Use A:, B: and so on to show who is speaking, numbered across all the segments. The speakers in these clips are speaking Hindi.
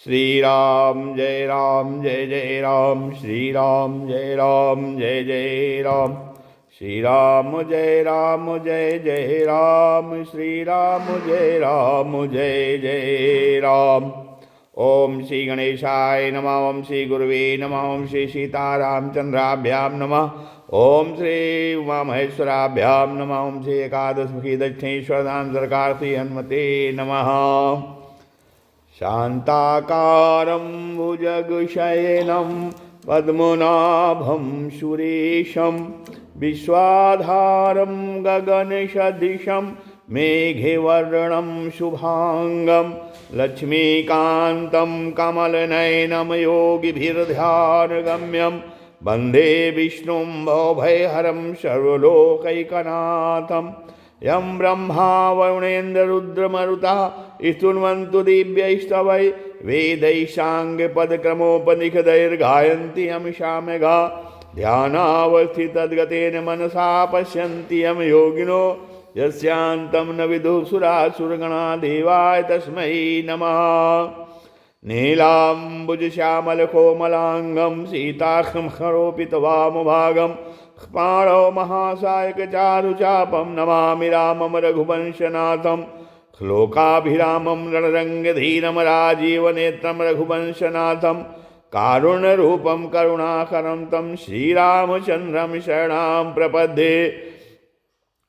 A: श्री राम जय राम जय जय राम, श्री राम जय राम जय जय राम, श्री राम जय जय राम, श्री राम जय जय राम। ओम श्री गणेशाय नमः, ओम श्री गुरुवे नमः, ओम श्री सीतारामचंद्राभ्यां नमः, ओम श्री उमा महेश्वराभ्यां नमः, ओम श्री एकादशमुखी दक्षिणेश्वर धाम सरकार श्री हनुमते नमः। शान्ताकारं भुजगशयनं पद्मनाभं सुरेशं, विश्वाधारं गगनसदृशं मेघवर्णं शुभांगं, लक्ष्मीकान्तं कमलनयनं योगिभिर्ध्यानगम्यं, वन्दे विष्णुं भवभयहरं सर्वलोकैकनाथं। यं ब्रह्मा वरुणेन्द्ररुद्रमरुतः स्तुन्वन्तु दिव्यैस्तवैः, वेदैः साङ्गपदक्रमोपनिषदैर्गायन्ति यं सामगा, ध्यानावस्थितद्गतेन मनसा पश्यन्ति यं योगिनो, यस्यान्तं न विदुः सुरासुरगणा, देवाय तस्मै नमः। नीलाम्बुजश्यामलकोमलाङ्गं सीताख्यं खरोपितवामभागं, पाणौ महासायकचारुचापं नमामि रामं रघुवंशनाथं। श्लोकाभिरामं रणरङ्गधीरं राजीवनेत्रं रघुवंशनाथं, कारुण्यरूपं करुणाकरं तं श्रीरामचन्द्रं शरणं प्रपद्ये।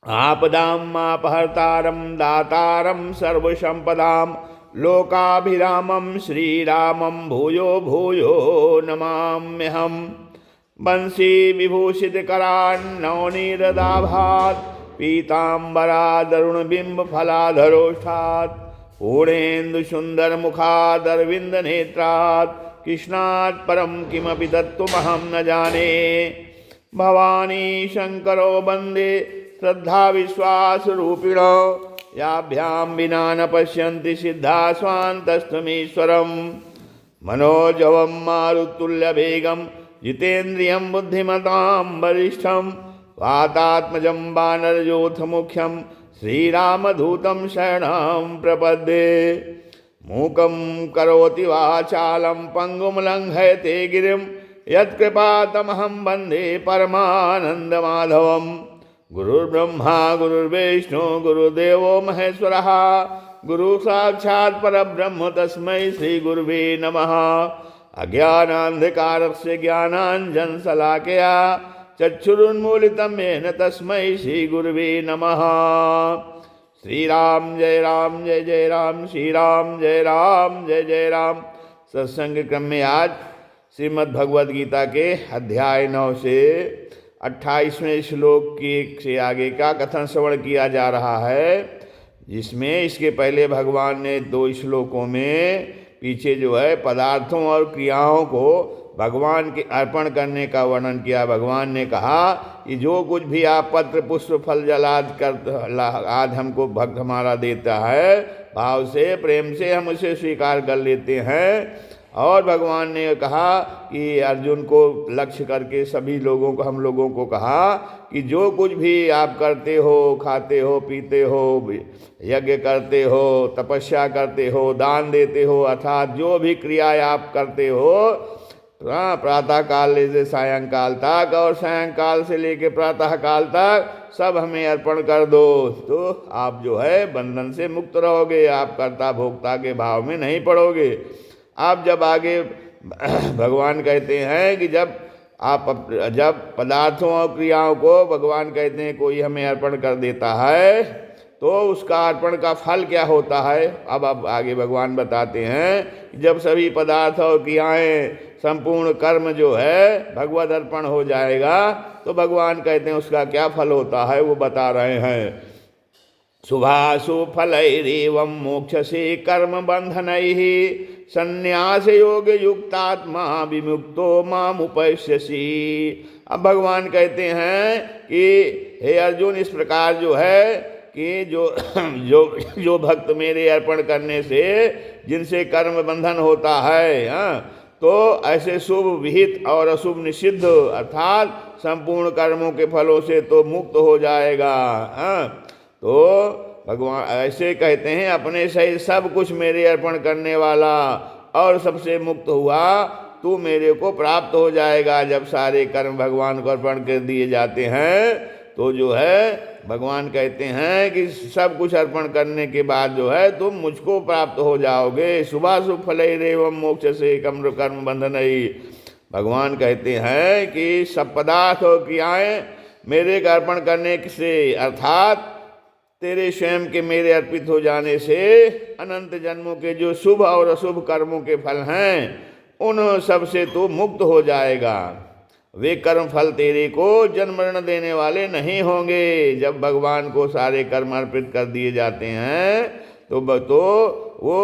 A: आपदामापहर्तारं दातारं सर्वसम्पदां, लोकाभिरामं श्रीरामं भूयो भूयो नमाम्यहम्। बंशी विभूषितकरान्नवनीरदाभात्, पीताम्बरादरुणबिम्बफलाधरोष्ठात्, पूर्णेन्दुसुन्दरमुखादरविन्दनेत्रात्, कृष्णात् परं किमपि तत्त्वमहं न जाने। भवानी शङ्करो वन्दे श्रद्धाविश्वासरूपिणो, याभ्यां विना न पश्यन्ति सिद्धा स्वान्तस्तमीश्वरम्। मनोजवं मारुतुल्यवेगं जितेन्द्रियं बुद्धिमतां वरिष्ठं, वातात्मजं वानरयूथमुख्यं श्रीरामदूतं शरणं प्रपद्ये। मूकं करोति वाचालं पङ्गुं लङ्घयते गिरिं, यत्कृपातमहं वन्दे परमानन्दमाधवम्। गुरुर्ब्रह्मा गुरुर्विष्णु गुरुदेवो महेश्वरः, गुरु साक्षात् परब्रह्म तस्मै श्रीगुरुवे नमः। अज्ञानान्धकारस्य ज्ञानाञ्जनशलाकया चक्षुरुन्मीलितं येन तस्मै श्रीगुरुवे नमः। श्रीराम जय जय राम, श्रीराम जय जय राम। सत्संग क्रम में आज श्रीमद् भगवद गीता के अध्याय 9 से 28वें श्लोक की से आगे का कथन श्रवण किया जा रहा है, जिसमें इसके पहले भगवान ने 2 श्लोकों में पीछे जो है पदार्थों और क्रियाओं को भगवान के अर्पण करने का वर्णन किया। भगवान ने कहा कि जो कुछ भी आप पत्र पुष्प फल जल आदि हमको भक्त हमारा देता है, भाव से प्रेम से हम उसे स्वीकार कर लेते हैं। और भगवान ने कहा कि अर्जुन को लक्ष्य करके सभी लोगों को, हम लोगों को कहा कि जो कुछ भी आप करते हो, खाते हो, पीते हो, यज्ञ करते हो, तपस्या करते हो, दान देते हो, अर्थात जो भी क्रियाएं आप करते हो प्रातः काल से सायंकाल तक और सायंकाल से लेकर प्रातः काल तक सब हमें अर्पण कर दो, तो आप जो है बंधन से मुक्त रहोगे, आप कर्ता भोक्ता के भाव में नहीं पड़ोगे। आप जब आगे भगवान कहते हैं कि जब पदार्थों और क्रियाओं को भगवान कहते हैं कोई हमें अर्पण कर देता है, तो उसका अर्पण का फल क्या होता है। अब आगे भगवान बताते हैं जब सभी पदार्थ और क्रियाएं, संपूर्ण कर्म जो है भगवद अर्पण हो जाएगा, तो भगवान कहते हैं उसका क्या फल होता है, वो बता रहे हैं। शुभाशु फलैरेवं मोक्षसे कर्म बंधनैः, संन्यास योग युक्तात्मा विमुक्तो मामुपैष्यसि। अब भगवान कहते हैं कि हे अर्जुन, इस प्रकार जो है कि जो भक्त मेरे अर्पण करने से जिनसे कर्म बंधन होता है, तो ऐसे शुभ विहित और अशुभ निषिद्ध अर्थात संपूर्ण कर्मों के फलों से तो मुक्त हो जाएगा। तो भगवान ऐसे कहते हैं अपने सहित सब कुछ मेरे अर्पण करने वाला और सबसे मुक्त हुआ, तू मेरे को प्राप्त हो जाएगा। जब सारे कर्म भगवान को अर्पण कर दिए जाते हैं तो जो है भगवान कहते हैं कि सब कुछ अर्पण करने के बाद जो है तुम मुझको प्राप्त हो जाओगे। शुभाशुभ फलैरेवं मोक्षसे कर्म बंधनैः। भगवान कहते हैं कि सब पदार्थ और क्रियाएं मेरे का अर्पण करने से, अर्थात तेरे स्वयं के मेरे अर्पित हो जाने से अनंत जन्मों के जो शुभ और अशुभ कर्मों के फल हैं उन सब से तो मुक्त हो जाएगा। वे कर्म फल तेरे को जन्म मरण देने वाले नहीं होंगे। जब भगवान को सारे कर्म अर्पित कर दिए जाते हैं तो वो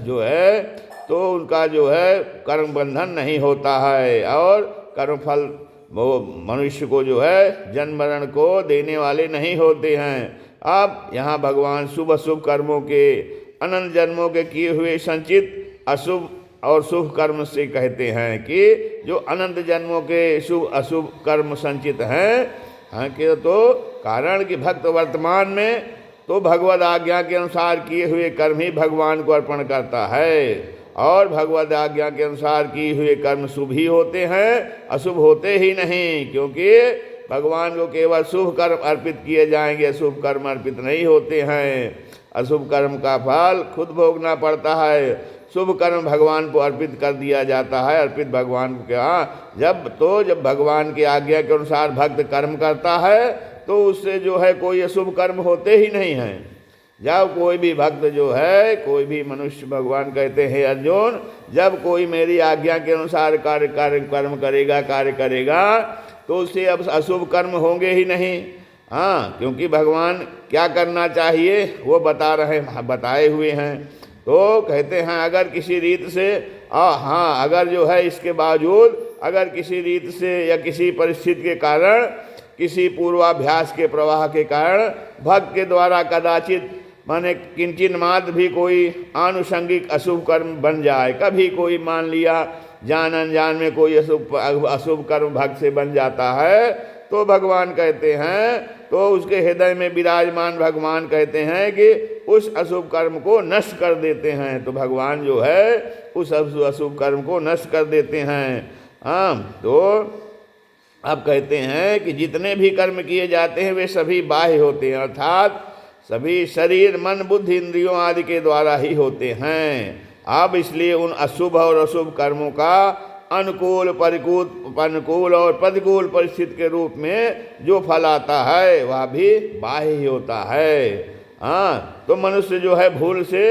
A: जो है तो उनका जो है कर्म बंधन नहीं होता है और कर्म फल वो मनुष्य को जो है जन्म मरण को देने वाले नहीं होते हैं। अब यहाँ भगवान शुभ अशुभ कर्मों के, अनंत जन्मों के किए हुए संचित अशुभ और शुभ कर्म से कहते हैं कि जो अनंत जन्मों के शुभ अशुभ कर्म संचित हैं कि तो कारण कि भक्त वर्तमान में तो भगवद आज्ञा के अनुसार किए हुए कर्म ही भगवान को अर्पण करता है और भगवद आज्ञा के अनुसार किए हुए कर्म शुभ ही होते हैं, अशुभ होते ही नहीं। क्योंकि भगवान को केवल शुभ कर्म अर्पित किए जाएंगे, अशुभ कर्म अर्पित नहीं होते हैं। अशुभ कर्म का फल खुद भोगना पड़ता है, शुभ कर्म भगवान को अर्पित कर दिया जाता है। अर्पित भगवान को क्या, जब भगवान की आज्ञा के अनुसार भक्त कर्म करता है तो उससे जो है कोई अशुभ कर्म होते ही नहीं हैं। जब कोई भी भक्त जो है, कोई भी मनुष्य, भगवान कहते हैं अर्जुन, जब कोई मेरी आज्ञा के अनुसार कर्म करेगा तो उससे अब अशुभ कर्म होंगे ही नहीं। क्योंकि भगवान क्या करना चाहिए वो बताए हुए हैं। तो कहते हैं अगर किसी रीत से अगर जो है इसके बावजूद अगर किसी रीत से या किसी परिस्थिति के कारण, किसी पूर्वाभ्यास के प्रवाह के कारण भक्त के द्वारा कदाचित माने किंचित मात्र भी कोई आनुषंगिक अशुभ कर्म बन जाए, कभी कोई मान लिया जान अनजान में कोई अशुभ कर्म भक्त से बन जाता है तो भगवान कहते हैं, तो उसके हृदय में विराजमान भगवान कहते हैं कि उस अशुभ कर्म को नष्ट कर देते हैं। तो भगवान जो है उस अशुभ कर्म को नष्ट कर देते हैं। तो अब कहते हैं कि जितने भी कर्म किए जाते हैं वे सभी बाह्य होते हैं, अर्थात सभी शरीर मन बुद्धि इंद्रियों आदि के द्वारा ही होते हैं। अब इसलिए उन अशुभ और अशुभ कर्मों का अनुकूल और प्रतिकूल परिस्थिति के रूप में जो फल आता है वह भी बाह्य ही होता है। तो मनुष्य जो है भूल से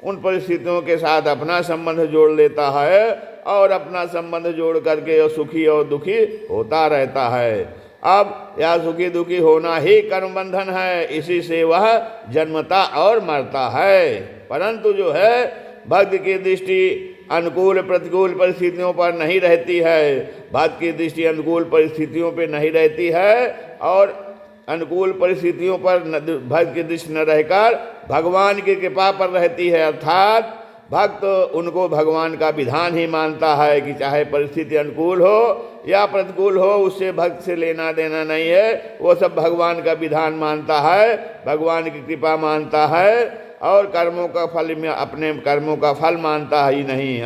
A: उन परिस्थितियों के साथ अपना संबंध जोड़ लेता है और अपना संबंध जोड़ करके सुखी और दुखी होता रहता है। अब यह सुखी दुखी होना ही कर्म बंधन है, इसी से वह जन्मता और मरता है। परंतु जो है भक्त की दृष्टि अनुकूल प्रतिकूल परिस्थितियों पर नहीं रहती है, भक्त की दृष्टि अनुकूल परिस्थितियों पर नहीं रहती है और अनुकूल परिस्थितियों पर भक्त की दृष्टि न रहकर भगवान की कृपा पर रहती है। अर्थात भक्त उनको भगवान का विधान ही मानता है कि चाहे परिस्थिति अनुकूल हो या प्रतिकूल हो, उससे भक्त से लेना देना नहीं है, वो सब भगवान का विधान मानता है, भगवान की कृपा मानता है और कर्मों का फल में अपने कर्मों का फल मानता ही नहीं।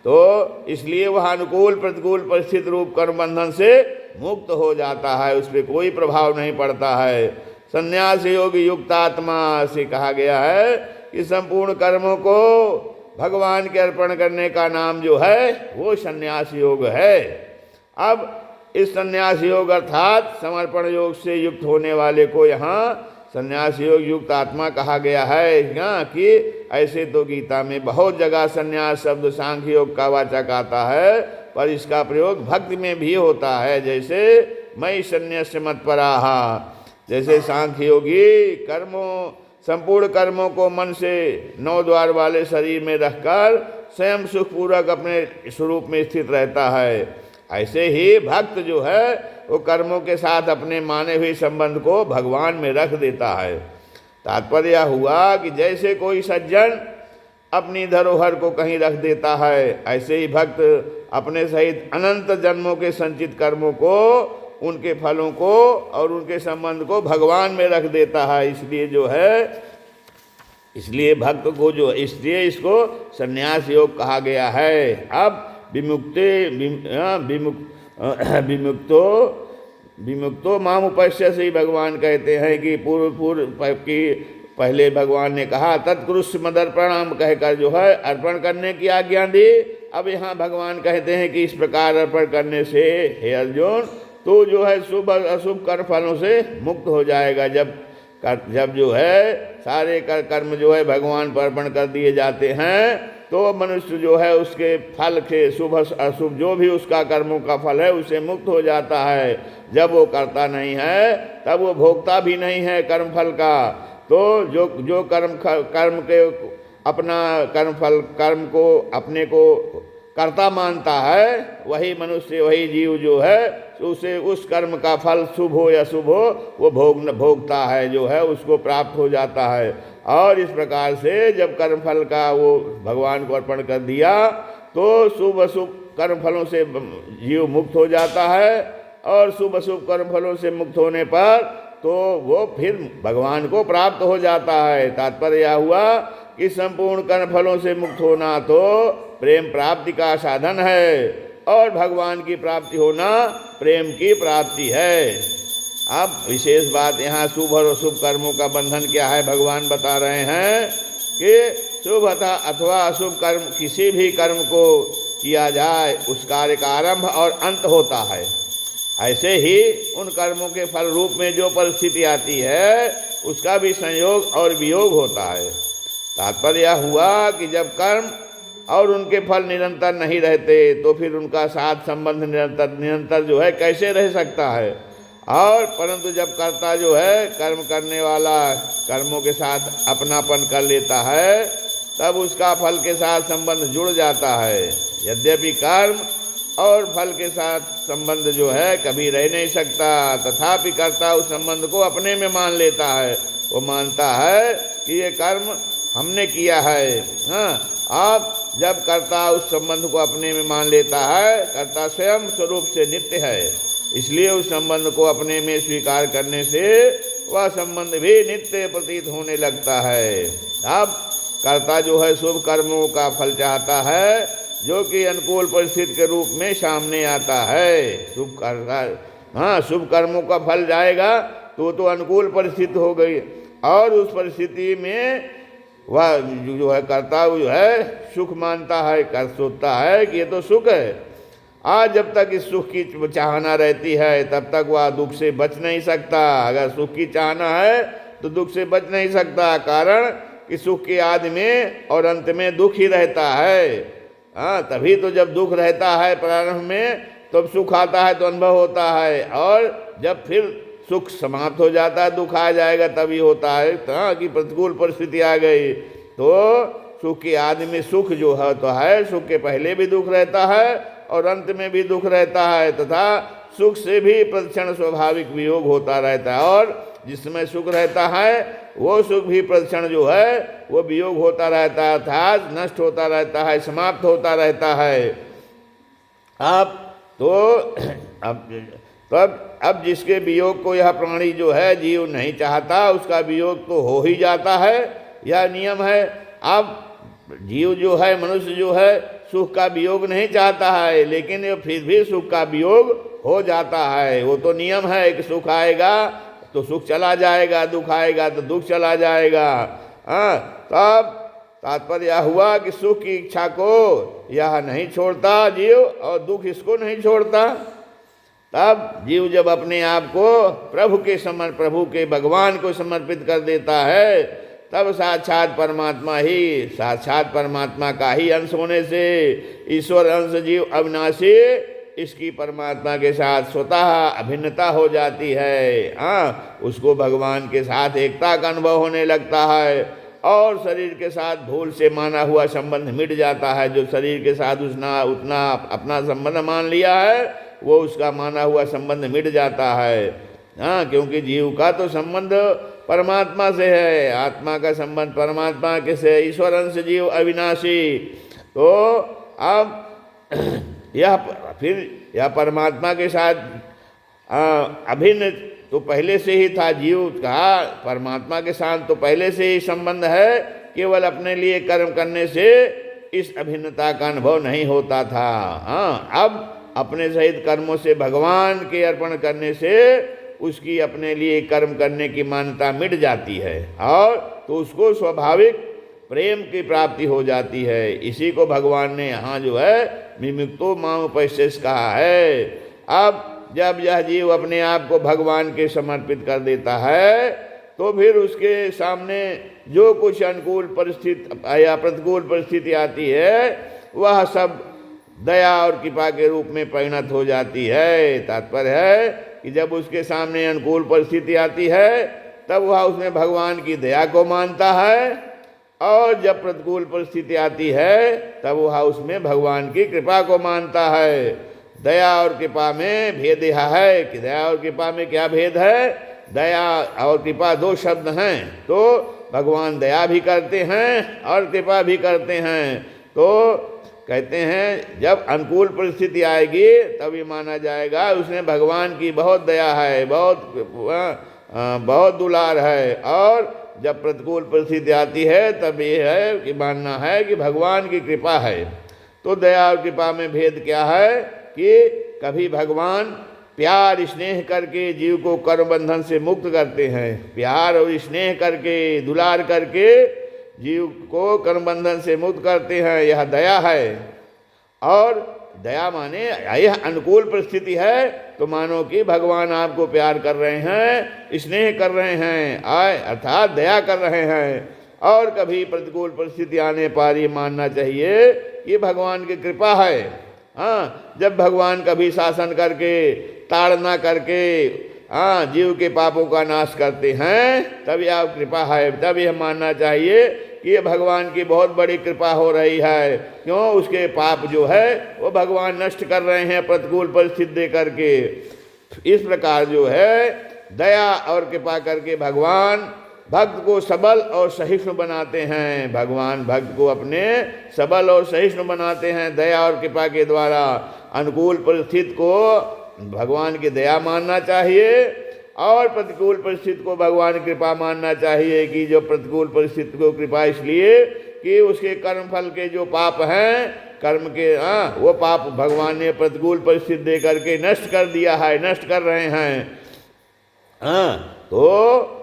A: तो इसलिए वह अनुकूल प्रतिकूल परिस्थिति रूप कर्म बंधन से मुक्त हो जाता है, उस पर कोई प्रभाव नहीं पड़ता है। संन्यास योग युक्त आत्मा से कहा गया है कि संपूर्ण कर्मों को भगवान के अर्पण करने का नाम जो है वो संन्यास योग है। अब इस संन्यास योग अर्थात समर्पण योग से युक्त होने वाले को यहाँ संन्यास योग युक्त आत्मा कहा गया है। कि ऐसे तो गीता में बहुत जगह संन्यास शब्द सांख्य योग का वाचक आता है, पर इसका प्रयोग भक्ति में भी होता है। जैसे मयि संन्यस्य मत्पराः, जैसे सांख्य योगी संपूर्ण कर्मों को मन से 9 द्वार वाले शरीर में रखकर स्वयं सुखपूर्वक अपने स्वरूप में स्थित रहता है, ऐसे ही भक्त जो है वो कर्मों के साथ अपने माने हुए संबंध को भगवान में रख देता है। तात्पर्य हुआ कि जैसे कोई सज्जन अपनी धरोहर को कहीं रख देता है, ऐसे ही भक्त अपने सहित अनंत जन्मों के संचित कर्मों को, उनके फलों को और उनके संबंध को भगवान में रख देता है। इसलिए जो है इसलिए भक्त को जो, इसलिए इसको संन्यास योग कहा गया है। अब विमुक्तो माम उपश्य से ही भगवान कहते हैं कि पूर्व की पहले भगवान ने कहा तत्कुरुष्य मदर्पणम कहकर जो है अर्पण करने की आज्ञा दी। अब यहाँ भगवान कहते हैं कि इस प्रकार अर्पण करने से हे अर्जुन तो जो है शुभ अशुभ कर्म फलों से मुक्त हो जाएगा। जब जो है सारे कर्म जो है भगवान पर अर्पण कर दिए जाते हैं तो मनुष्य जो है उसके फल के शुभ अशुभ जो भी उसका कर्मों का फल है उसे मुक्त हो जाता है। जब वो करता नहीं है तब वो भोगता भी नहीं है कर्म फल का। तो जो कर्म के अपना कर्म को अपने को कर्ता मानता है वही मनुष्य, वही जीव जो है उसे उस कर्म का फल शुभ हो या शुभ हो वो भोगता है, जो है उसको प्राप्त हो जाता है। और इस प्रकार से जब कर्म फल का वो भगवान को अर्पण कर दिया तो शुभ अशुभ कर्म फलों से जीव मुक्त हो जाता है। और शुभ अशुभ कर्म फलों से मुक्त होने पर तो वो फिर भगवान को प्राप्त हो जाता है। तात्पर्य यह हुआ कि संपूर्ण कर्म फलों से मुक्त होना तो प्रेम प्राप्ति का साधन है और भगवान की प्राप्ति होना प्रेम की प्राप्ति है। अब विशेष बात यहाँ शुभ और अशुभ कर्मों का बंधन क्या है भगवान बता रहे हैं कि शुभ अथवा अशुभ कर्म किसी भी कर्म को किया जाए उस कार्य का आरंभ और अंत होता है। ऐसे ही उन कर्मों के फल रूप में जो परिस्थिति आती है उसका भी संयोग और वियोग होता है। तात्पर्य यह हुआ कि जब कर्म और उनके फल निरंतर नहीं रहते तो फिर उनका साथ संबंध निरंतर जो है कैसे रह सकता है। और परंतु जब कर्ता जो है कर्म करने वाला कर्मों के साथ अपनापन कर लेता है तब उसका फल के साथ संबंध जुड़ जाता है। यद्यपि कर्म और फल के साथ संबंध जो है कभी रह नहीं सकता, तथापि कर्ता उस संबंध को अपने में मान लेता है। वो मानता है कि ये कर्म हमने किया है। हाँ, अब जब कर्ता उस संबंध को अपने में मान लेता है, कर्ता स्वयं स्वरूप से नित्य है, इसलिए उस संबंध को अपने में स्वीकार करने से वह संबंध भी नित्य प्रतीत होने लगता है। अब कर्ता जो है शुभ कर्मों का फल चाहता है जो कि अनुकूल परिस्थिति के रूप में सामने आता है। शुभ कर्मों का फल जाएगा तो अनुकूल परिस्थिति हो गई और उस परिस्थिति में वह जो है कर्ता जो है सुख मानता है, कर सोचता है कि ये तो सुख है। आज जब तक इस सुख की चाहना रहती है तब तक वह दुख से बच नहीं सकता। अगर सुख की चाहना है तो दुख से बच नहीं सकता, कारण कि सुख के आदि में और अंत में दुख ही रहता है। हाँ, तभी तो जब दुख रहता है प्रारंभ में तब सुख आता है तो अनुभव होता है, और जब फिर सुख समाप्त हो जाता है दुख आ जाएगा तभी होता है। हाँ, कि प्रतिकूल परिस्थिति आ गई तो सुख के आदि में सुख जो है तो है, सुख के पहले भी दुख रहता है और अंत में भी दुख रहता है, तथा सुख से भी प्रतिक्षण स्वाभाविक वियोग होता रहता है। और जिसमें सुख रहता है वो सुख भी प्रतिक्षण जो है वो वियोग होता रहता है, अर्थात नष्ट होता रहता है, समाप्त होता रहता है। अब जिसके वियोग को यह प्राणी जो है जीव नहीं चाहता उसका वियोग तो हो ही जाता है, यह नियम है। अब जीव जो है मनुष्य जो है सुख का वियोग नहीं चाहता है, लेकिन फिर भी सुख का वियोग हो जाता है। वो तो नियम है कि सुख आएगा तो सुख चला जाएगा, दुख आएगा तो दुख चला जाएगा। हाँ, तब तात्पर्य यह हुआ कि सुख की इच्छा को यह नहीं छोड़ता जीव और दुख इसको नहीं छोड़ता। तब जीव जब अपने आप को प्रभु के भगवान को समर्पित कर देता है तब साक्षात परमात्मा का ही अंश होने से ईश्वर अंश जीव अविनाशी इसकी परमात्मा के साथ स्वतः अभिन्नता हो जाती है। हाँ, उसको भगवान के साथ एकता का अनुभव होने लगता है और शरीर के साथ भूल से माना हुआ संबंध मिट जाता है। जो शरीर के साथ उतना अपना संबंध मान लिया है वो उसका माना हुआ संबंध मिट जाता है। हाँ, क्योंकि जीव का तो संबंध परमात्मा से है, आत्मा का संबंध परमात्मा के से, ईश्वर अंश जीव अविनाशी। तो अब यह परमात्मा के साथ अभिन्न तो पहले से ही था जीव का, परमात्मा के साथ तो पहले से ही संबंध है, केवल अपने लिए कर्म करने से इस अभिन्नता का अनुभव नहीं होता था। हाँ, अब अपने सहित कर्मों से भगवान के अर्पण करने से उसकी अपने लिए कर्म करने की मान्यता मिट जाती है और तो उसको स्वाभाविक प्रेम की प्राप्ति हो जाती है। इसी को भगवान ने यहाँ जो है मिमुक्तो मामुपैसेस कहा है। अब जब यह जीव अपने आप को भगवान के समर्पित कर देता है तो फिर उसके सामने जो कुछ अनुकूल परिस्थिति या प्रतिकूल परिस्थिति आती है वह सब दया और कृपा के रूप में परिणत हो जाती है। तात्पर्य है कि जब उसके सामने अनुकूल परिस्थिति आती है तब वह उसमें भगवान की दया को मानता है और जब प्रतिकूल परिस्थिति आती है तब वह उसमें भगवान की कृपा को मानता है। दया और कृपा में भेद यह है कि दया और कृपा में क्या भेद है। दया और कृपा दो शब्द हैं, तो भगवान दया भी करते हैं और कृपा भी करते हैं। तो कहते हैं जब अनुकूल परिस्थिति आएगी तब ये माना जाएगा उसने भगवान की बहुत दया है, बहुत दुलार है। और जब प्रतिकूल परिस्थिति आती है तब ये है कि मानना है कि भगवान की कृपा है। तो दया और कृपा में भेद क्या है कि कभी भगवान प्यार स्नेह करके जीव को कर्म बंधन से मुक्त करते हैं, प्यार और स्नेह करके दुलार करके जीव को कर्म बंधन से मुक्त करते हैं, यह दया है। और दया माने यह अनुकूल परिस्थिति है तो मानो कि भगवान आपको प्यार कर रहे हैं, स्नेह कर रहे हैं, अर्थात दया कर रहे हैं। और कभी प्रतिकूल परिस्थिति आने पर ये मानना चाहिए कि भगवान की कृपा है। हाँ, जब भगवान कभी शासन करके ताड़ना करके जीव के पापों का नाश करते हैं तब यह कृपा है। तब यह मानना चाहिए कि ये भगवान की बहुत बड़ी कृपा हो रही है। क्यों? उसके पाप जो है वो भगवान नष्ट कर रहे हैं प्रतिकूल परिस्थिति दे करके। इस प्रकार जो है दया और कृपा करके भगवान भक्त को सबल और सहिष्णु बनाते हैं। भगवान भक्त को अपने सबल और सहिष्णु बनाते हैं दया और कृपा के द्वारा। अनुकूल परिस्थिति को भगवान की दया मानना चाहिए और प्रतिकूल परिस्थिति को भगवान की कृपा मानना चाहिए। कि जो प्रतिकूल परिस्थिति को कृपा इसलिए कि उसके कर्म फल के जो पाप हैं, कर्म के वो पाप भगवान ने प्रतिकूल परिस्थिति दे करके नष्ट कर दिया है, नष्ट कर रहे हैं। तो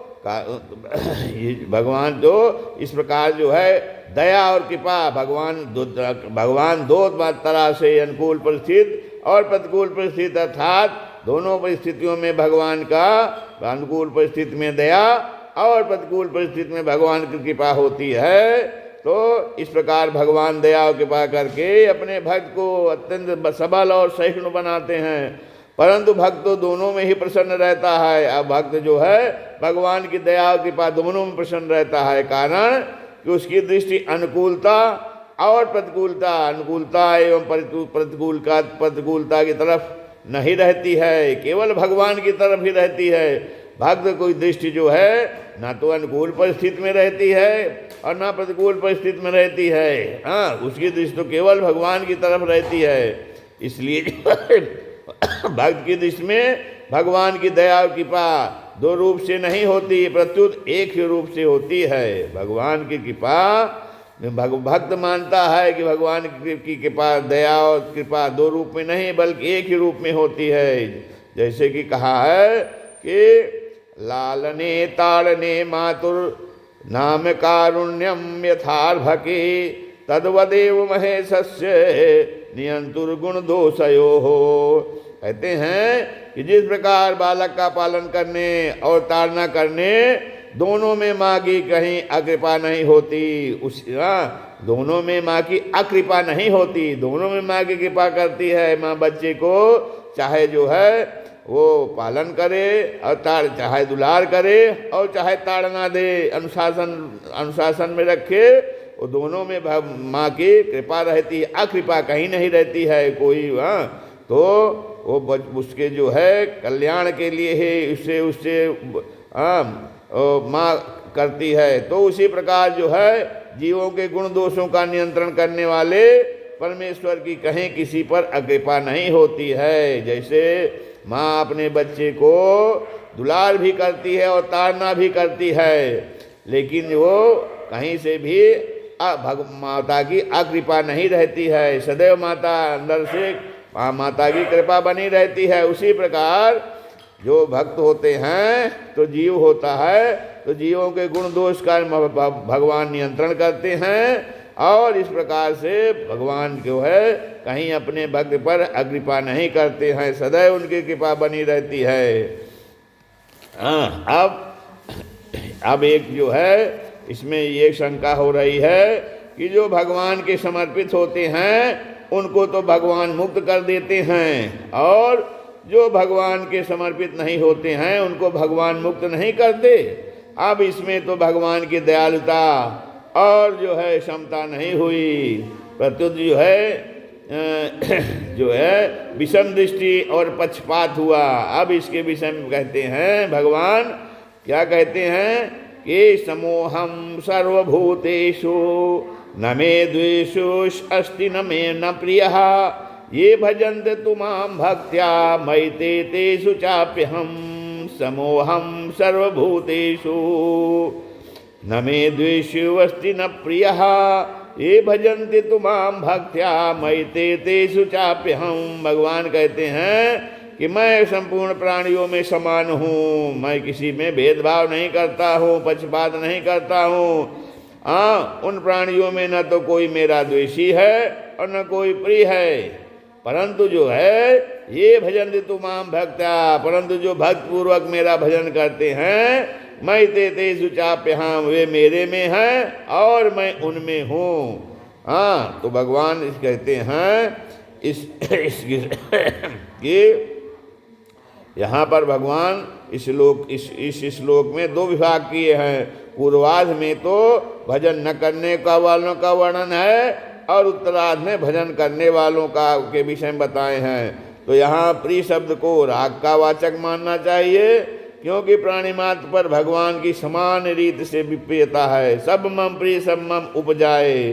A: भगवान तो इस प्रकार जो है दया और कृपा भगवान दो तरह से अनुकूल परिस्थिति और प्रतिकूल परिस्थिति अर्थात दोनों परिस्थितियों में भगवान का अनुकूल परिस्थिति में दया और प्रतिकूल परिस्थिति में भगवान की कृपा होती है। तो इस प्रकार भगवान दया और कृपा करके अपने भक्त को अत्यंत सबल और सहिष्णु बनाते हैं। परंतु भक्त तो दोनों में ही प्रसन्न रहता है। अब भक्त जो है भगवान की दया और कृपा दोनों में प्रसन्न रहता है। कारण कि उसकी दृष्टि अनुकूलता और प्रतिकूलता, अनुकूलता एवं प्रतिकूलता की तरफ नहीं रहती है, केवल भगवान की तरफ ही रहती है। भक्त की दृष्टि जो है ना तो अनुकूल परिस्थिति में रहती है और ना प्रतिकूल परिस्थिति में रहती है। उसकी दृष्टि तो केवल भगवान की तरफ रहती है। इसलिए भक्त की दृष्टि में भगवान की दया और कृपा दो रूप से नहीं होती, प्रत्युत एक ही रूप से होती है। भगवान की कृपा भक्त मानता है कि भगवान की कृपा दया और कृपा दो रूप में नहीं बल्कि एक ही रूप में होती है। जैसे कि कहा है कि लालने ताड़ने मातुर नाम कारुण्यम यथार्भके तद्वदेव महेशस्य नियंतुर्गुण दोषयो हो। कहते हैं कि जिस प्रकार बालक का पालन करने और ताड़ना करने दोनों में माँ की कहीं अकृपा नहीं होती, दोनों में माँ की अकृपा नहीं होती, दोनों में माँ की कृपा करती है। माँ बच्चे को चाहे जो है वो पालन करे और चाहे दुलार करे और चाहे ताड़ना दे, अनुशासन में रखे, वो दोनों में माँ की कृपा रहती है, अकृपा कहीं नहीं रहती है कोई। तो वो उसके जो है कल्याण के लिए ही उससे माँ करती है। तो उसी प्रकार जो है जीवों के गुण दोषों का नियंत्रण करने वाले परमेश्वर की कहीं किसी पर अकृपा नहीं होती है। जैसे माँ अपने बच्चे को दुलार भी करती है और ताड़ना भी करती है, लेकिन वो कहीं से भी माता की अकृपा नहीं रहती है, सदैव माता अंदर से माता की कृपा बनी रहती है। उसी प्रकार जो भक्त होते हैं तो जीव होता है, तो जीवों के गुण दोष का भगवान नियंत्रण करते हैं, और इस प्रकार से भगवान जो है कहीं अपने भक्त पर अकृपा नहीं करते हैं, सदैव उनकी कृपा बनी रहती है। अब एक जो है इसमें ये शंका हो रही है कि जो भगवान के समर्पित होते हैं उनको तो भगवान मुक्त कर देते हैं, और जो भगवान के समर्पित नहीं होते हैं उनको भगवान मुक्त नहीं करते। अब इसमें तो भगवान की दयालुता और जो है क्षमता नहीं हुई, प्रत्युत जो है विषम दृष्टि और पक्षपात हुआ। अब इसके विषय में कहते हैं भगवान क्या कहते हैं कि समोहम सर्वभूतेषु न मे द्वेषोष अस्ति न मे न प्रियः ये भजन्ते तु मां भक्त्या मयि ते तेषु चाप्यहम् समोहम सर्वभूतेषु न मे द्वेषो अस्ति न प्रियः ये भजन्ते तु मां भक्त्या मयि ते तेषु चाप्यहम्। भगवान कहते हैं कि मैं संपूर्ण प्राणियों में समान हूँ, मैं किसी में भेदभाव नहीं करता हूँ, पक्षपात नहीं करता हूँ। उन प्राणियों में न तो कोई मेरा द्वेषी है और न कोई प्रिय है, परंतु जो है ये भजन तु मां भक्त्या, परंतु जो भक्त पूर्वक मेरा भजन करते हैं मैं ते तेषु चाप्यहम्, वे मेरे में हैं और मैं उनमें हूँ। तो भगवान इस कहते हैं कि यहाँ पर भगवान इस श्लोक में दो विभाग किए हैं। पूर्वार्ध में तो भजन न करने का वालों का वर्णन है, और उत्तरार्ध में भजन करने वालों का के विषय में बताए हैं। तो यहाँ प्रिय शब्द को राग का वाचक मानना चाहिए, क्योंकि प्राणी मात्र पर भगवान की समान रीत से विप्रियता है, सब मम प्रिय सब मम उपजाए।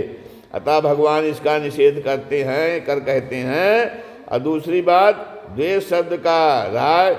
A: अतः भगवान इसका निषेध करते हैं कहते हैं। और दूसरी बात, द्वेष शब्द का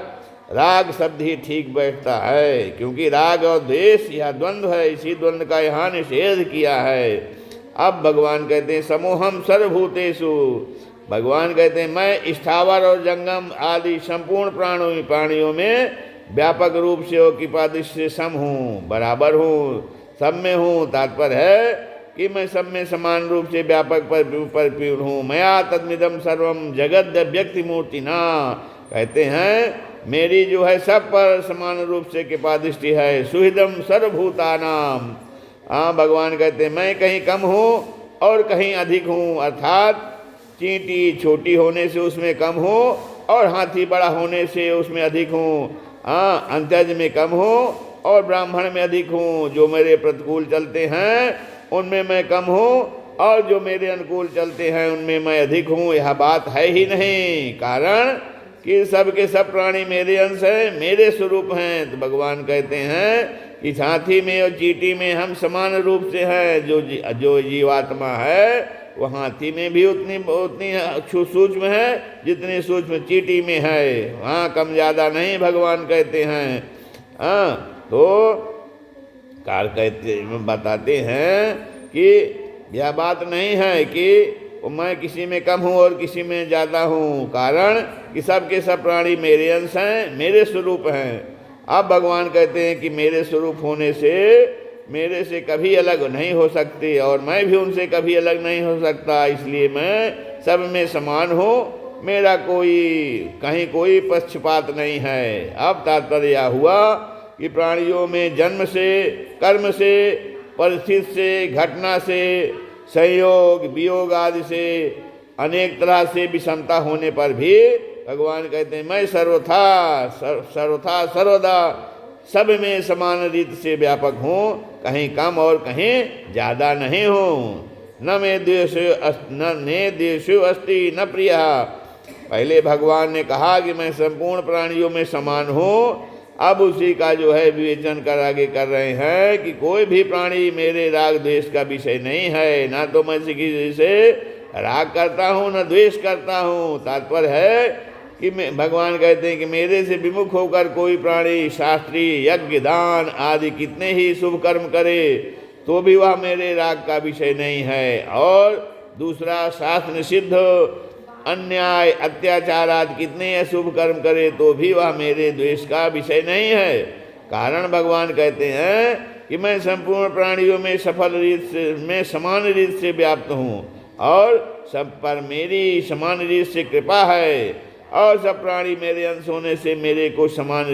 A: राग शब्द ही ठीक बैठता है, क्योंकि राग और द्वेष यह द्वंद्व है, इसी द्वंद्व का यहाँ निषेध किया है। अब भगवान कहते हैं समोहम सर्वभूतेषु, भगवान कहते हैं मैं स्थावर और जंगम आदि संपूर्ण प्राणियों में व्यापक रूप से और कृपा दृष्टि से सम हूँ, बराबर हूँ, सब में हूँ। तात्पर्य है कि मैं सब में समान रूप से व्यापक परिपूर्ण हूँ। मया तद्मिदम सर्वम जगद व्यक्ति मूर्ति ना, कहते हैं मेरी जो है सब पर समान रूप से कृपा दृष्टि है। सुहृदम सर्वभूतानाम, भगवान कहते हैं मैं कहीं कम हूँ और कहीं अधिक हूँ, अर्थात चींटी छोटी होने से उसमें कम हूँ और हाथी बड़ा होने से उसमें अधिक हूँ। अंत्यज में कम हूँ और ब्राह्मण में अधिक हूँ। जो मेरे प्रतिकूल चलते हैं उनमें मैं कम हूँ और जो मेरे अनुकूल चलते हैं उनमें मैं अधिक हूँ, यह बात है ही नहीं। कारण कि सब के सब प्राणी मेरे अंश हैं, मेरे स्वरूप हैं। तो भगवान कहते हैं कि हाथी में और चींटी में हम समान रूप से हैं। जो जीवात्मा है वो हाथी में भी उतनी सूक्ष्म है जितनी सूक्ष्म चींटी में है, वहाँ कम ज़्यादा नहीं भगवान कहते हैं। तो कार बताते हैं कि यह बात नहीं है कि मैं किसी में कम हूँ और किसी में ज़्यादा हूँ, कारण कि सब के सब प्राणी मेरे अंश हैं, मेरे स्वरूप हैं। अब भगवान कहते हैं कि मेरे स्वरूप होने से मेरे से कभी अलग नहीं हो सकते और मैं भी उनसे कभी अलग नहीं हो सकता, इसलिए मैं सब में समान हूँ, मेरा कहीं कोई पक्षपात नहीं है। अब तात्पर्य यह हुआ कि प्राणियों में जन्म से, कर्म से, परिस्थिति से, घटना से, संयोग वियोग आदि से अनेक तरह से विषमता होने पर भी भगवान कहते हैं मैं सर्वथा सर्वदा सब में समान रीत से व्यापक हूँ, कहीं कम और कहीं ज़्यादा नहीं हूँ। न मे द्वेषो अस्ति न प्रियः, पहले भगवान ने कहा कि मैं संपूर्ण प्राणियों में समान हूँ, अब उसी का जो है विवेचन कर आगे कर रहे हैं कि कोई भी प्राणी मेरे राग द्वेष का विषय नहीं है, ना तो मैं किसी से राग करता हूँ न द्वेष करता हूँ। तात्पर्य है कि भगवान कहते हैं कि मेरे से विमुख होकर कोई प्राणी शास्त्री यज्ञ दान आदि कितने ही शुभ कर्म करे, तो भी वह मेरे राग का विषय नहीं है। और दूसरा, शास्त्र निषिद्ध अन्याय अत्याचार आदि कितने अशुभ कर्म करे तो भी वह मेरे द्वेष का विषय नहीं है। कारण भगवान कहते हैं कि मैं संपूर्ण प्राणियों में समान रीत से व्याप्त हूँ और सब पर मेरी समान रीत से कृपा है और सब प्राणी मेरे अंश होने से मेरे को समान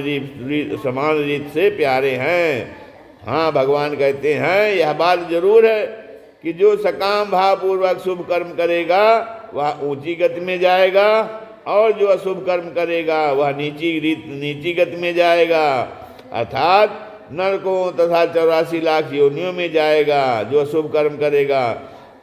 A: रीत से प्यारे हैं। हाँ, भगवान कहते हैं यह बात जरूर है कि जो सकाम भावपूर्वक शुभ कर्म करेगा वह ऊंची गति में जाएगा और जो अशुभ कर्म करेगा वह नीची गति में जाएगा, अर्थात नरकों तथा 84 लाख योनियों में जाएगा जो अशुभ कर्म करेगा।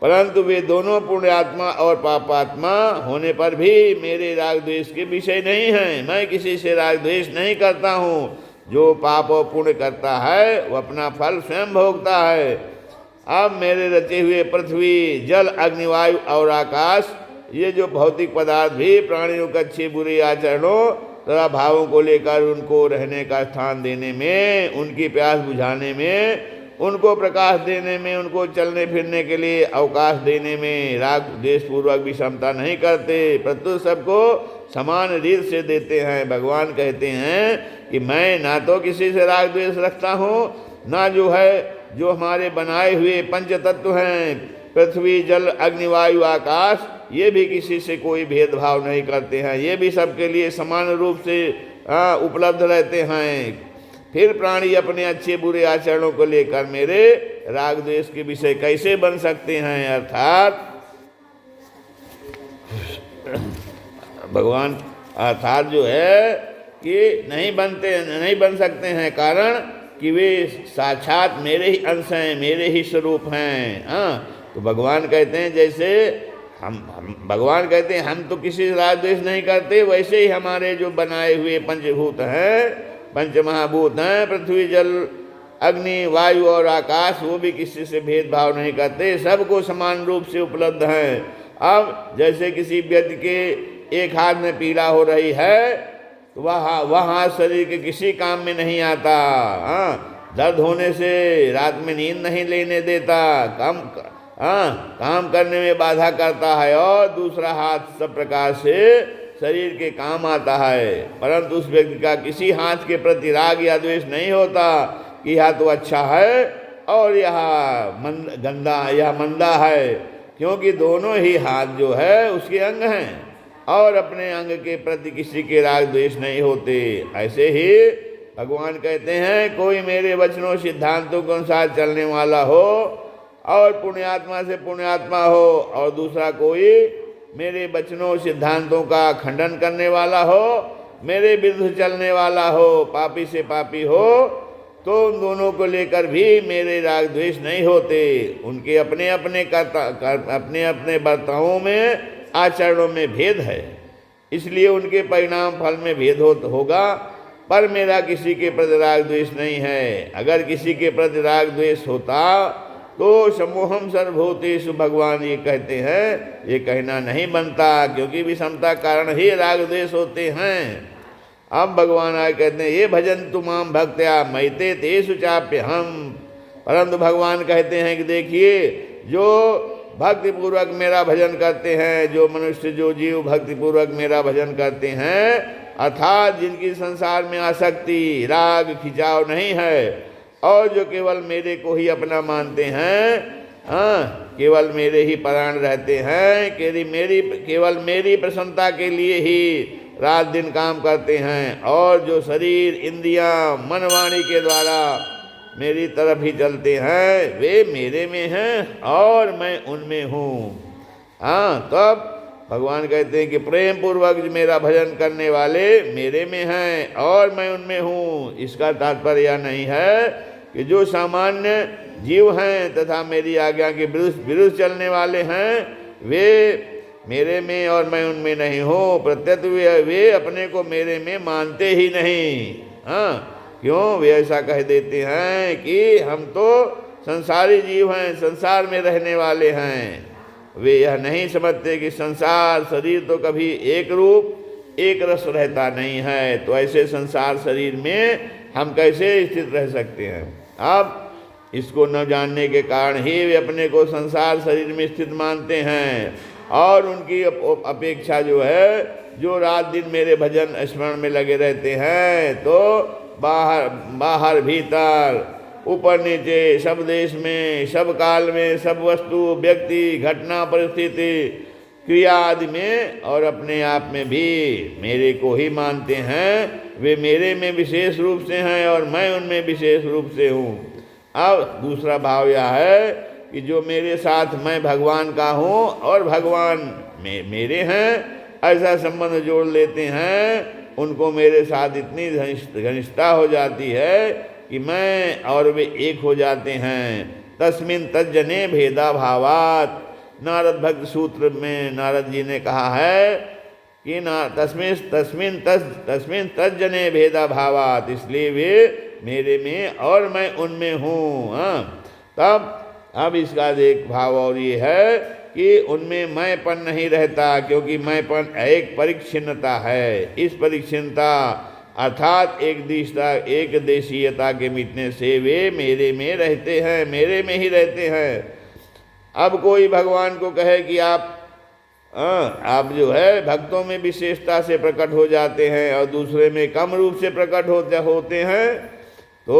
A: परंतु वे दोनों पुण्यात्मा और पापात्मा होने पर भी मेरे राग द्वेष के विषय नहीं हैं। मैं किसी से राग द्वेष नहीं करता हूँ। जो पाप और पुण्य करता है वह अपना फल स्वयं भोगता है। अब मेरे रचे हुए पृथ्वी, जल, अग्नि, वायु और आकाश, ये जो भौतिक पदार्थ भी प्राणियों के अच्छे बुरे आचरणों तथा भावों को लेकर उनको रहने का स्थान देने में, उनकी प्यास बुझाने में, उनको प्रकाश देने में, उनको चलने फिरने के लिए अवकाश देने में राग द्वेष पूर्वक विषमता नहीं करते, प्रत्युत सबको समान रीत से देते हैं। भगवान कहते हैं कि मैं ना तो किसी से राग द्वेष रखता हूँ, ना जो हमारे बनाए हुए पंच तत्व हैं, पृथ्वी, जल, अग्नि, वायु, आकाश, ये भी किसी से कोई भेदभाव नहीं करते हैं। ये भी सबके लिए समान रूप से उपलब्ध रहते हैं। फिर प्राणी अपने अच्छे बुरे आचरणों को लेकर मेरे राग द्वेष के विषय कैसे बन सकते हैं? अर्थात भगवान अर्थात जो है कि नहीं बन सकते हैं, कारण कि वे साक्षात मेरे ही अंश हैं, मेरे ही स्वरूप हैं। तो भगवान कहते हैं जैसे भगवान कहते हैं हम तो किसी से राग द्वेष नहीं करते, वैसे ही हमारे जो बनाए हुए पंचभूत हैं, पंच महाभूत हैं, पृथ्वी, जल, अग्नि, वायु और आकाश, वो भी किसी से भेदभाव नहीं करते, सबको समान रूप से उपलब्ध हैं। अब जैसे किसी व्यक्ति के एक हाथ में पीड़ा हो रही है तो वह हाथ शरीर के किसी काम में नहीं आता। दर्द होने से रात में नींद नहीं लेने देता, काम करने में बाधा करता है, और दूसरा हाथ सब प्रकार से शरीर के काम आता है। परंतु उस व्यक्ति का किसी हाथ के प्रति राग या द्वेष नहीं होता कि यह तो अच्छा है और यह मंदा है, क्योंकि दोनों ही हाथ जो है उसके अंग हैं और अपने अंग के प्रति किसी के राग द्वेष नहीं होते। ऐसे ही भगवान कहते हैं कोई मेरे वचनों सिद्धांतों के अनुसार चलने वाला हो और पुण्यात्मा से पुण्यात्मा हो, और दूसरा कोई मेरे वचनों सिद्धांतों का खंडन करने वाला हो, मेरे विरुद्ध चलने वाला हो, पापी से पापी हो, तो उन दोनों को लेकर भी मेरे राग द्वेष नहीं होते। उनके अपने अपने बर्तावों में, आचरणों में भेद है, इसलिए उनके परिणाम फल में भेद होगा, पर मेरा किसी के प्रति राग द्वेष नहीं है। अगर किसी के प्रति राग द्वेष होता तो समूहम सर्वभूतेषु, भगवान ये कहते हैं, ये कहना नहीं बनता, क्योंकि विषमता कारण ही राग द्वेष होते हैं। अब भगवान आए कहते हैं ये भजन्तु माम भक्त्या मैते तेषु चाप्यहम्। परंतु भगवान कहते हैं कि देखिए, जो भक्ति पूर्वक मेरा भजन करते हैं, जो मनुष्य, जो जीव भक्ति पूर्वक मेरा भजन करते हैं, अर्थात जिनकी संसार में आसक्ति, राग, खिंचाव नहीं है, और जो केवल मेरे को ही अपना मानते हैं, केवल मेरे ही परायण रहते हैं, केवल मेरी प्रसन्नता के लिए ही रात दिन काम करते हैं, और जो शरीर, इंद्रियां, मन, वाणी के द्वारा मेरी तरफ ही चलते हैं, वे मेरे में हैं और मैं उनमें हूँ। तब भगवान कहते हैं कि प्रेम पूर्वक मेरा भजन करने वाले मेरे में हैं और मैं उनमें हूँ। इसका तात्पर्य यह नहीं है कि जो सामान्य जीव हैं तथा मेरी आज्ञा के विरुद्ध चलने वाले हैं, वे मेरे में और मैं उनमें नहीं हूँ। प्रत्यत वे अपने को मेरे में मानते ही नहीं। क्यों? वे ऐसा कह देते हैं कि हम तो संसारी जीव हैं, संसार में रहने वाले हैं। वे यह नहीं समझते कि संसार शरीर तो कभी एक रूप, एक रस रहता नहीं है, तो ऐसे संसार शरीर में हम कैसे स्थित रह सकते हैं। अब इसको न जानने के कारण ही वे अपने को संसार शरीर में स्थित मानते हैं और उनकी अपेक्षा जो है, जो रात दिन मेरे भजन स्मरण में लगे रहते हैं, तो बाहर भीतर ऊपर नीचे सब देश में, सब काल में, सब वस्तु व्यक्ति घटना परिस्थिति क्रिया आदि में और अपने आप में भी मेरे को ही मानते हैं। वे मेरे में विशेष रूप से हैं और मैं उनमें विशेष रूप से हूँ। अब दूसरा भाव यह है कि जो मेरे साथ मैं भगवान का हूँ और भगवान मेरे हैं, ऐसा संबंध जोड़ लेते हैं, उनको मेरे साथ इतनी घनिष्ठता हो जाती है कि मैं और वे एक हो जाते हैं। तस्मिन् तज्जने भेदा भावात्, नारद भक्त सूत्र में नारद जी ने कहा है कि तस्मिन् तज्जने भेदा भावात्, इसलिए वे मेरे में और मैं उनमें हूँ। तब अब इसका एक भाव और ये है कि उनमें मैंपन नहीं रहता, क्योंकि मैंपन एक परिच्छिन्नता है। इस परिच्छिन्नता अर्थात एक देशीयता के मिटने से वे मेरे में रहते हैं, मेरे में ही रहते हैं। अब कोई भगवान को कहे कि आप जो है भक्तों में विशेषता से प्रकट हो जाते हैं और दूसरे में कम रूप से प्रकट होते हैं, तो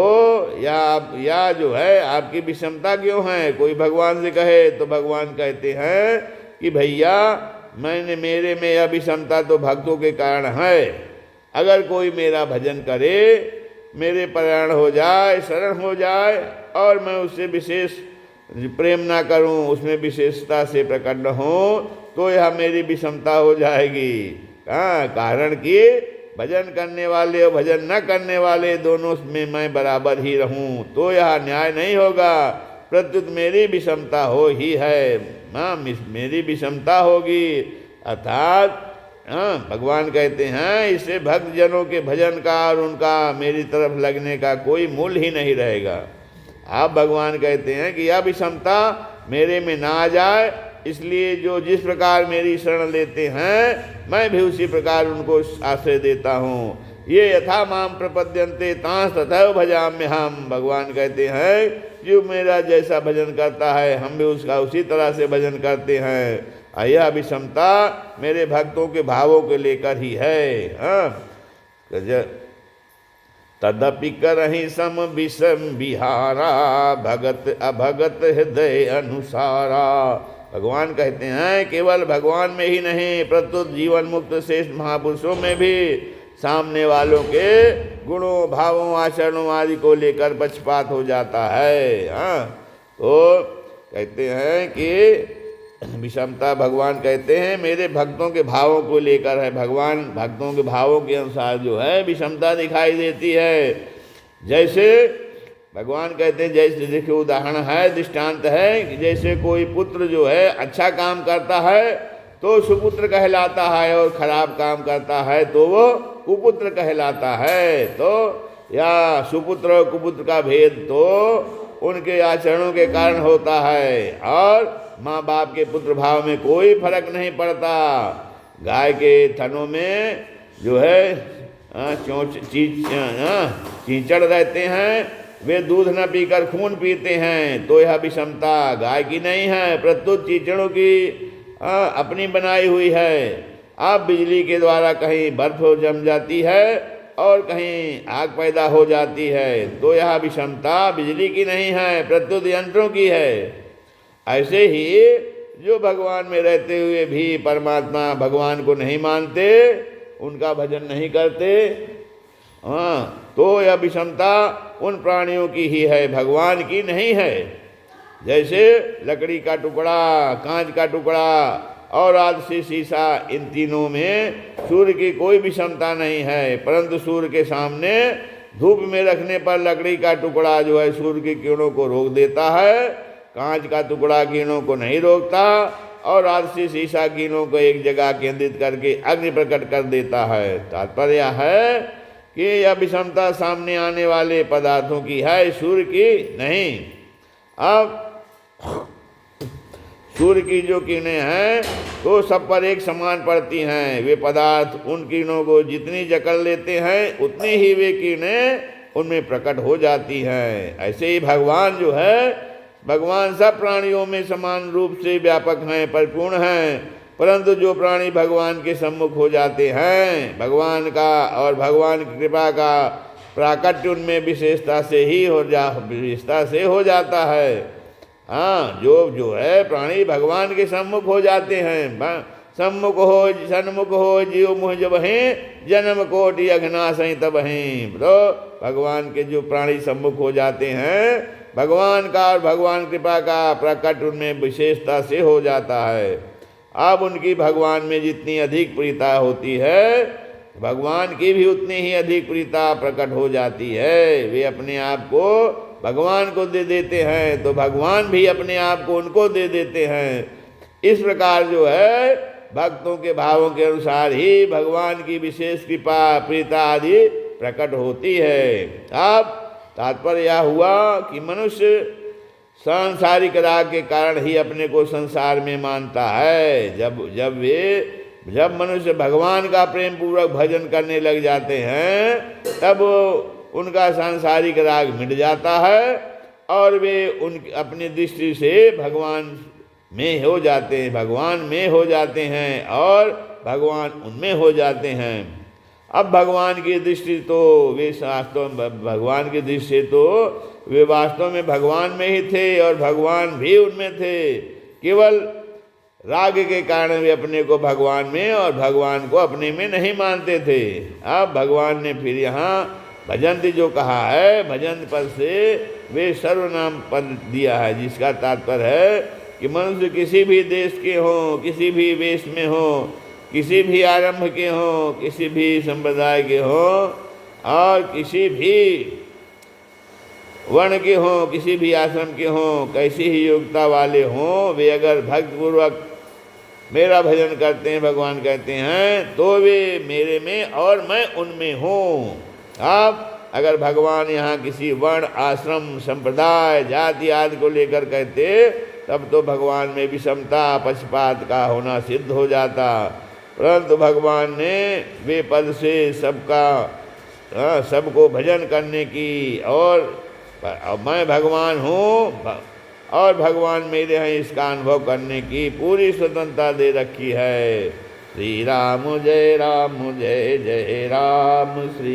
A: या जो है आपकी विषमता क्यों है? कोई भगवान से कहे तो भगवान कहते हैं कि भैया मेरे में यह विषमता तो भक्तों के कारण है। अगर कोई मेरा भजन करे, मेरे परायण हो जाए, शरण हो जाए और मैं उससे विशेष प्रेम ना करूं, उसमें विशेषता से प्रकट न हो, तो यह मेरी विषमता हो जाएगी। कारण कि भजन करने वाले और भजन न करने वाले दोनों में मैं बराबर ही रहूं, तो यह न्याय नहीं होगा। प्रत्युत मेरी विषमता हो ही है, मेरी विषमता होगी। अर्थात भगवान कहते हैं इससे भक्त जनों के भजन का और उनका मेरी तरफ लगने का कोई मूल्य ही नहीं रहेगा। आप भगवान कहते हैं कि यह विषमता मेरे में ना आ जाए, इसलिए जो जिस प्रकार मेरी शरण लेते हैं मैं भी उसी प्रकार उनको आश्रय देता हूँ। ये यथा माम प्रपद्यन्ते तांस तथैव भजाम्यहम्। भगवान कहते हैं जो मेरा जैसा भजन करता है हम भी उसका उसी तरह से भजन करते हैं। यह विषमता मेरे भक्तों के भावों को लेकर ही है। तदपि करहि सम विषम विहारा, भगत अभगत हृदय अनुसारा। भगवान कहते हैं केवल भगवान में ही नहीं, प्रत्युत जीवन मुक्त श्रेष्ठ महापुरुषों में भी सामने वालों के गुणों भावों आचरणों आदि को लेकर पक्षपात हो जाता है। तो कहते हैं कि विषमता भगवान कहते हैं मेरे भक्तों के भावों को लेकर है। भगवान भक्तों के भावों के अनुसार जो है विषमता दिखाई देती है। जैसे भगवान कहते हैं, जैसे देखिए उदाहरण है, दृष्टांत है कि जैसे कोई पुत्र जो है अच्छा काम करता है तो सुपुत्र कहलाता है और खराब काम करता है तो वो कुपुत्र कहलाता है। तो या सुपुत्र और कुपुत्र का भेद तो उनके आचरणों के कारण होता है और माँ बाप के पुत्र भाव में कोई फर्क नहीं पड़ता। गाय के थनों में जो है चींचड़ रहते हैं, वे दूध न पीकर खून पीते हैं, तो यह विषमता गाय की नहीं है, प्रत्युत चींचड़ों की अपनी बनाई हुई है। अब बिजली के द्वारा कहीं बर्फ जम जाती है और कहीं आग पैदा हो जाती है, तो यह विषमता बिजली की नहीं है, प्रत्युत यंत्रों की है। ऐसे ही जो भगवान में रहते हुए भी परमात्मा भगवान को नहीं मानते, उनका भजन नहीं करते, तो यह विषमता उन प्राणियों की ही है, भगवान की नहीं है। जैसे लकड़ी का टुकड़ा, कांच का टुकड़ा और आदि शीशा, इन तीनों में सूर्य की कोई विषमता नहीं है, परंतु सूर्य के सामने धूप में रखने पर लकड़ी का टुकड़ा जो है सूर्य की किरणों को रोक देता है, कांच का टुकड़ा किरणों को नहीं रोकता और आदि शीशा किरणों को एक जगह केंद्रित करके अग्नि प्रकट कर देता है। तात्पर्य है कि यह विषमता सामने आने वाले पदार्थों की है, सूर्य की नहीं। अब सूर्य की जो किरणें हैं तो सब पर एक समान पड़ती हैं। वे पदार्थ उन किरणों को जितनी जकड़ लेते हैं उतनी ही वे किरणें उनमें प्रकट हो जाती हैं। ऐसे ही भगवान जो है, भगवान सब प्राणियों में समान रूप से व्यापक हैं, परिपूर्ण हैं, परंतु जो प्राणी भगवान के सम्मुख हो जाते हैं, भगवान का और भगवान की कृपा का प्राकट्य उनमें विशेषता से हो जाता है। हाँ, जो है प्राणी भगवान के सम्मुख हो जाते हैं। सन्मुख हो जीव मुह जब हैं, जन्म कोटि अघनासहीं तब हैं। तो भगवान के जो प्राणी सम्मुख हो जाते हैं, भगवान का और भगवान कृपा का प्रकट उनमें विशेषता से हो जाता है। अब उनकी भगवान में जितनी अधिक प्रीता होती है, भगवान की भी उतनी ही अधिक प्रीता प्रकट हो जाती है। वे अपने आप को भगवान को दे देते हैं, तो भगवान भी अपने आप को उनको दे देते हैं। इस प्रकार जो है भक्तों के भावों के अनुसार ही भगवान की विशेष कृपा प्रीता आदि प्रकट होती है। अब तात्पर्य यह हुआ कि मनुष्य सांसारिक राग के कारण ही अपने को संसार में मानता है। जब मनुष्य भगवान का प्रेम पूर्वक भजन करने लग जाते हैं, तब उनका सांसारिक राग मिट जाता है और वे अपनी दृष्टि से भगवान में हो जाते हैं, भगवान में हो जाते हैं और भगवान उनमें हो जाते हैं। अब भगवान की दृष्टि तो वे भगवान की दृष्टि से तो वे वास्तव में भगवान में ही थे और भगवान भी उनमें थे। केवल राग के कारण वे अपने को भगवान में और भगवान को अपने में नहीं मानते थे। अब भगवान ने फिर यहाँ भजंती जो कहा है, भजंत पद से वे सर्वनाम पद दिया है, जिसका तात्पर्य है कि मनुष्य किसी भी देश के हों, किसी भी वेश में हों, किसी भी आरंभ के हों, किसी भी संप्रदाय के हों और किसी भी वर्ण के हों, किसी भी आश्रम के हों, कैसी ही योग्यता वाले हों, वे अगर भक्तिपूर्वक मेरा भजन करते हैं, भगवान कहते हैं, तो वे मेरे में और मैं उनमें हूँ। अब अगर भगवान यहाँ किसी वर्ण आश्रम संप्रदाय जाति आदि को लेकर कहते, तब तो भगवान में विषमता पक्षपात का होना सिद्ध हो जाता। परंतु भगवान ने वे पद से सबको भजन करने की और मैं भगवान हूँ और भगवान मेरे हैं इसका अनुभव करने की पूरी स्वतंत्रता दे रखी है। श्री राम जय जय राम। श्री